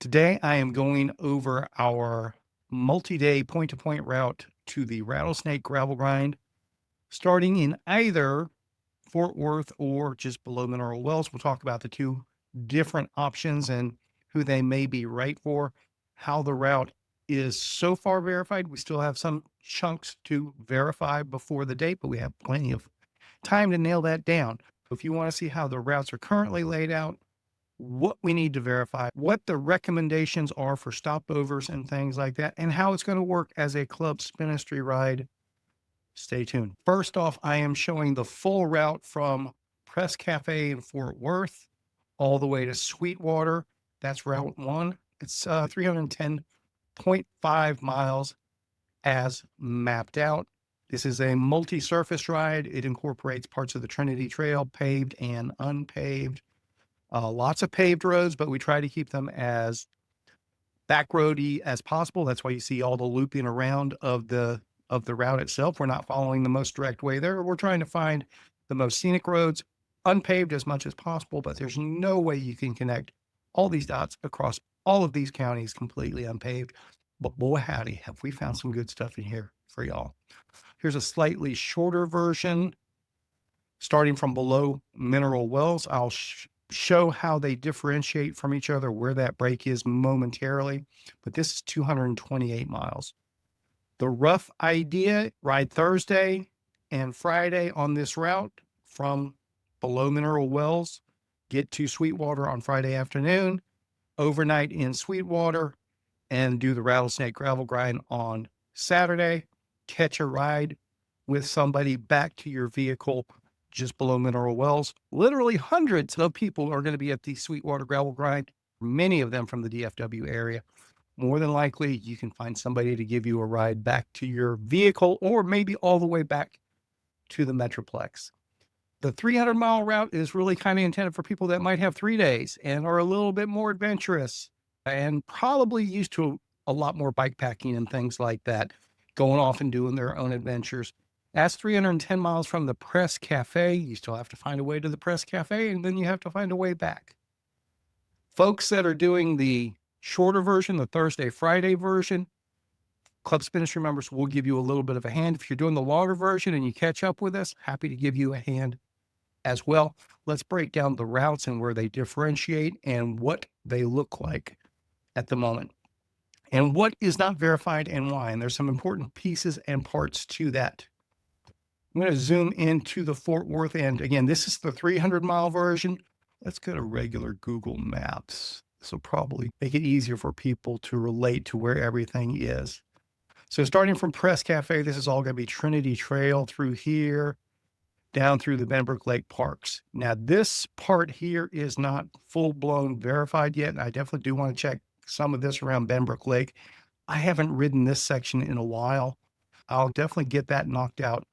Today, I am going over our multi-day point-to-point route to the Rattlesnake gravel grind, starting in either Fort Worth or just below Mineral Wells. We'll talk about the two different options and who they may be right for, how the route is so far verified. We still have some chunks to verify before the date, but we have plenty of time to nail that down. If you want to see how the routes are currently laid out, what we need to verify, what the recommendations are for stopovers and things like that, and how it's going to work as a club ministry ride. Stay tuned. First off, I am showing the full route from Press Cafe in Fort Worth all the way to Sweetwater. That's Route 1. It's 310.5 miles as mapped out. This is a multi-surface ride. It incorporates parts of the Trinity Trail, paved and unpaved. Lots of paved roads, but we try to keep them as back roady as possible. That's why you see all the looping around of the route itself. We're not following the most direct way there. We're trying to find the most scenic roads, unpaved as much as possible, but there's no way you can connect all these dots across all of these counties completely unpaved. But boy, howdy, have we found some good stuff in here for y'all. Here's a slightly shorter version starting from below Mineral Wells. I'll show how they differentiate from each other, where that break is momentarily, but this is 228 miles. The rough idea, ride Thursday and Friday on this route from below Mineral Wells, get to Sweetwater on Friday afternoon, overnight in Sweetwater, and do the Rattlesnake gravel grind on Saturday, catch a ride with somebody back to your vehicle just below Mineral Wells. Literally hundreds of people are going to be at the Sweetwater gravel grind, many of them from the DFW area. More than likely, you can find somebody to give you a ride back to your vehicle or maybe all the way back to the Metroplex. The 300-mile route is really kind of intended for people that might have 3 days and are a little bit more adventurous and probably used to a lot more bike packing and things like that, going off and doing their own adventures. That's 310 miles from the Press Cafe. You still have to find a way to the Press Cafe, and then you have to find a way back. Folks that are doing the shorter version, the Thursday, Friday version, Club Ministry members will give you a little bit of a hand. If you're doing the longer version and you catch up with us, happy to give you a hand as well. Let's break down the routes and where they differentiate and what they look like at the moment and what is not verified and why. And there's some important pieces and parts to that. I'm going to zoom into the Fort Worth end. Again, this is the 300-mile version. Let's go to regular Google Maps. This will probably make it easier for people to relate to where everything is. So starting from Press Cafe, this is all going to be Trinity Trail through here, down through the Benbrook Lake Parks. Now, this part here is not full-blown verified yet, and I definitely do want to check some of this around Benbrook Lake. I haven't ridden this section in a while. I'll definitely get that knocked out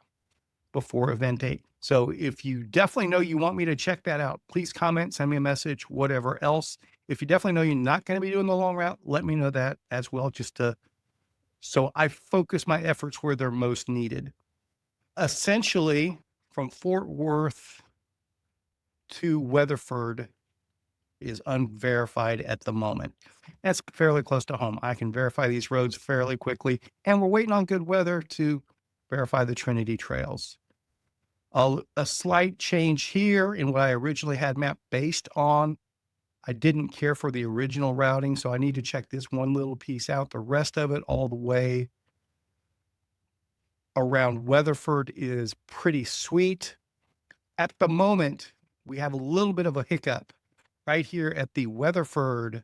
before event date. So if you definitely know you want me to check that out, please comment, send me a message, whatever else. If you definitely know you're not going to be doing the long route, let me know that as well, so I focus my efforts where they're most needed. Essentially, from Fort Worth to Weatherford is unverified at the moment. That's fairly close to home. I can verify these roads fairly quickly, and we're waiting on good weather to verify the Trinity trails. A slight change here in what I originally had mapped based on. I didn't care for the original routing, so I need to check this one little piece out. The rest of it all the way around Weatherford is pretty sweet. At the moment, we have a little bit of a hiccup right here at the Weatherford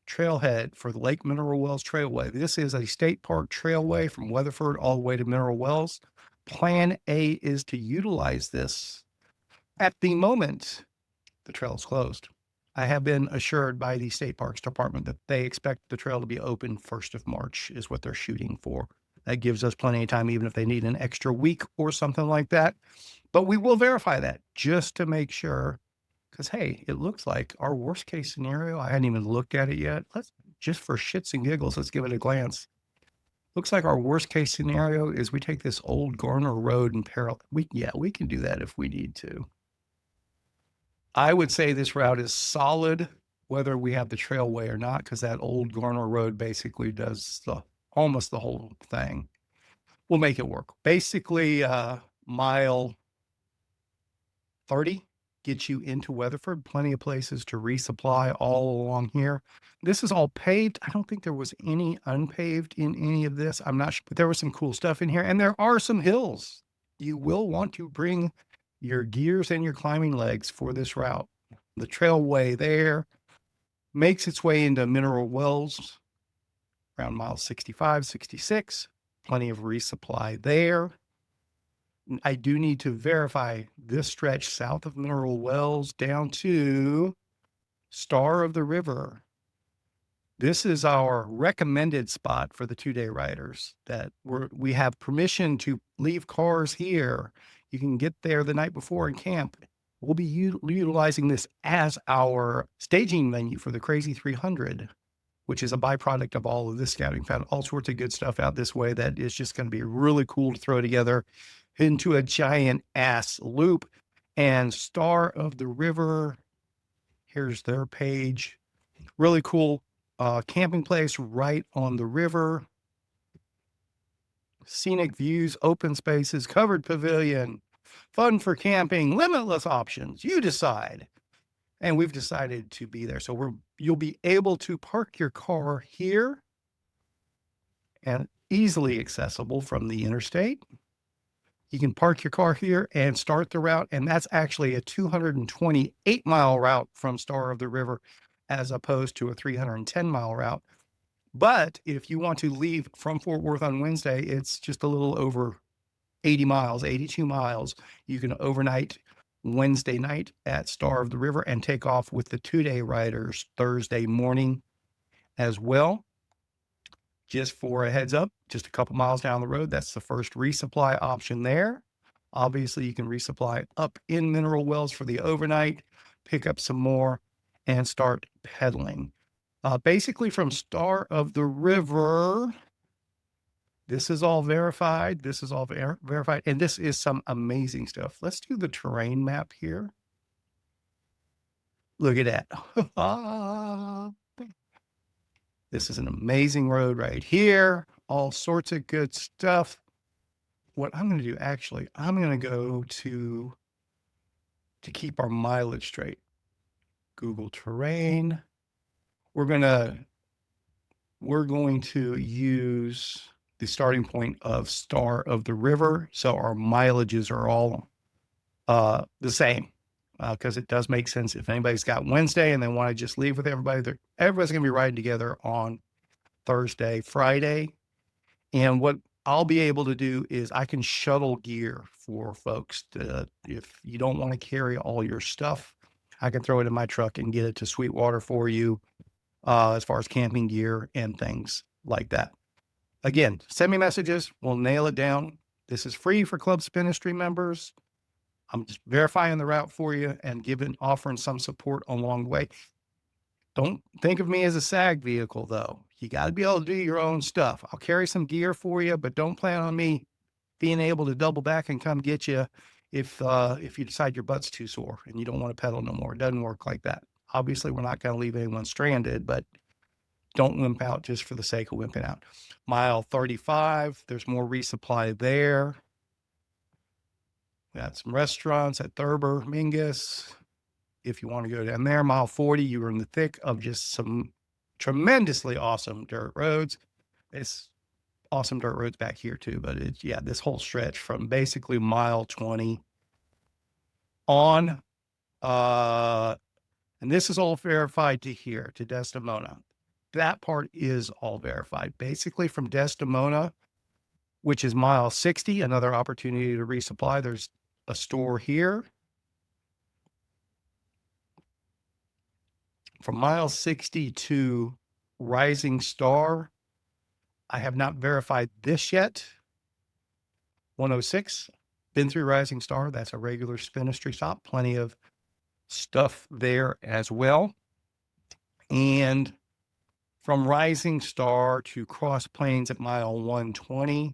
trailhead for the Lake Mineral Wells Trailway. This is a state park trailway from Weatherford all the way to Mineral Wells. Plan A is to utilize this. At the moment, the trail is closed. I have been assured by the State Parks Department that they expect the trail to be open 1st of March is what they're shooting for. That gives us plenty of time, even if they need an extra week or something like that. But we will verify that just to make sure, because, hey, it looks like our worst case scenario, I hadn't even looked at it yet. Just for shits and giggles, let's give it a glance. Looks like our worst case scenario is we take this old Garner Road and parallel. We can do that if we need to. I would say this route is solid whether we have the trailway or not, because that old Garner Road basically does almost the whole thing. We'll make it work. Basically, mile 30 gets you into Weatherford. Plenty of places to resupply all along here. This is all paved. I don't think there was any unpaved in any of this. I'm not sure, but there was some cool stuff in here. And there are some hills. You will want to bring your gears and your climbing legs for this route. The trailway there makes its way into Mineral Wells around mile 65, 66. Plenty of resupply there. I do need to verify this stretch south of Mineral Wells down to Star of the River. This is our recommended spot for the 2-day riders that we have permission to leave cars here. You can get there the night before and camp. We'll be utilizing this as our staging venue for the Crazy 300, which is a byproduct of all of this scouting. Found all sorts of good stuff out this way that is just going to be really cool to throw together into a giant ass loop. And Star of the River, here's their page. Really cool camping place right on the river. Scenic views, open spaces, covered pavilion, fun for camping, limitless options. You decide. And we've decided to be there. So you'll be able to park your car here and easily accessible from the interstate. You can park your car here and start the route. And that's actually a 228-mile route from Star of the River as opposed to a 310-mile route. But if you want to leave from Fort Worth on Wednesday, it's just a little over 80 miles, 82 miles. You can overnight Wednesday night at Star of the River and take off with the 2-day riders Thursday morning as well. Just for a heads up, just a couple miles down the road, that's the first resupply option there. Obviously, you can resupply up in Mineral Wells for the overnight, pick up some more, and start pedaling. Basically from Star of the River, this is all verified. This is all verified. And this is some amazing stuff. Let's do the terrain map here. Look at that. This is an amazing road right here. All sorts of good stuff. What I'm going to do, actually, I'm going to go to keep our mileage straight. Google terrain. We're going to use the starting point of Star of the River. So our mileages are all the same because it does make sense. If anybody's got Wednesday and they want to just leave with everybody, everybody's going to be riding together on Thursday, Friday. And what I'll be able to do is I can shuttle gear for folks if you don't want to carry all your stuff, I can throw it in my truck and get it to Sweetwater for you as far as camping gear and things like that. Again, send me messages. We'll nail it down. This is free for Club Spinistry members. I'm just verifying the route for you and offering some support along the way. Don't think of me as a SAG vehicle, though. You got to be able to do your own stuff. I'll carry some gear for you, but don't plan on me being able to double back and come get you if you decide your butt's too sore and you don't want to pedal no more. It doesn't work like that. Obviously, we're not going to leave anyone stranded, but don't wimp out just for the sake of wimping out. Mile 35, there's more resupply there. We got some restaurants at Thurber, Mingus. If you want to go down there, mile 40, you are in the thick of just some tremendously awesome dirt roads. It's awesome dirt roads back here too, but this whole stretch from basically mile 20 on, and this is all verified to here, to Desdemona. That part is all verified. Basically from Desdemona, which is mile 60, another opportunity to resupply. There's a store here. From mile 60 to Rising Star, I have not verified this yet. 106, been through Rising Star. That's a regular Spinistry stop. Plenty of stuff there as well. And from Rising Star to Cross Plains at mile 120,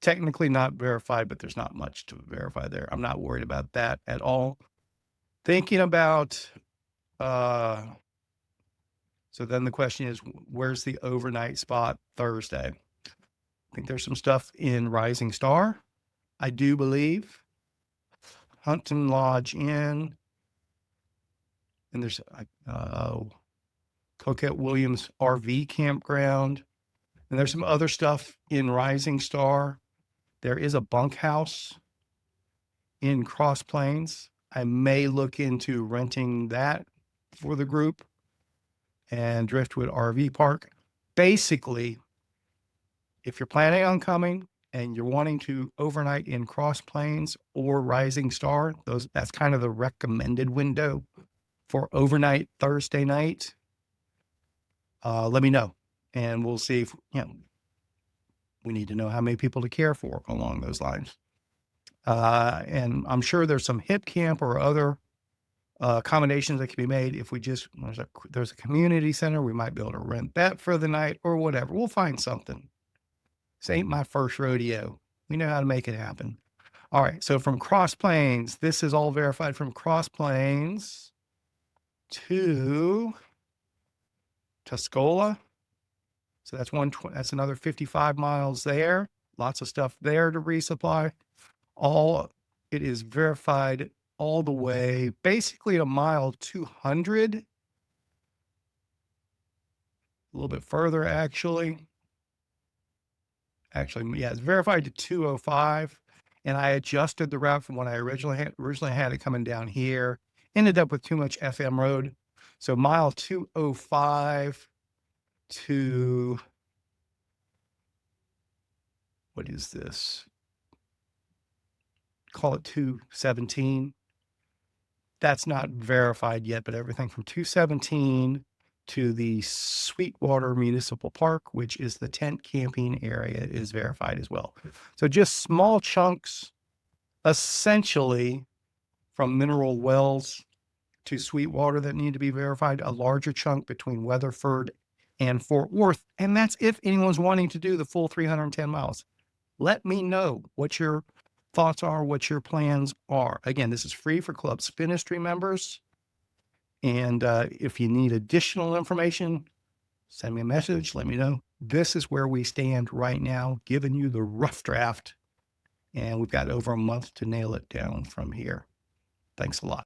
technically not verified, but there's not much to verify there. I'm not worried about that at all. Thinking about, so then the question is, where's the overnight spot Thursday? I think there's some stuff in Rising Star, I do believe. Hunton Lodge Inn, and there's Coquette Williams RV campground, and there's some other stuff in Rising Star. There is a bunkhouse in Cross Plains. I may look into renting that for the group, and Driftwood RV Park. Basically, if you're planning on coming and you're wanting to overnight in Cross Plains or Rising Star, that's kind of the recommended window for overnight Thursday night. Let me know, and we'll see if we need to know how many people to care for along those lines. And I'm sure there's some hip camp or other accommodations that can be made. If we just, there's a community center, we might be able to rent that for the night or whatever. We'll find something. This ain't my first rodeo. We know how to make it happen. All right. So from Cross Plains, this is all verified from Cross Plains to Tuscola. So that's another 55 miles there. Lots of stuff there to resupply. It is verified all the way, basically a mile 200. A little bit further, actually. Yeah, it's verified to 205. And I adjusted the route from what I originally had it coming down here. Ended up with too much FM road. So mile 205 to, what is this? Call it 217. That's not verified yet, but everything from 217 to the Sweetwater Municipal Park, which is the tent camping area, is verified as well. So just small chunks, essentially from Mineral Wells to Sweetwater, that need to be verified. A larger chunk between Weatherford and Fort Worth. And that's if anyone's wanting to do the full 310 miles. Let me know what your thoughts are, what your plans are. Again, this is free for Club Spinistry members. And if you need additional information, send me a message, let me know. This is where we stand right now, giving you the rough draft. And we've got over a month to nail it down from here. Thanks a lot.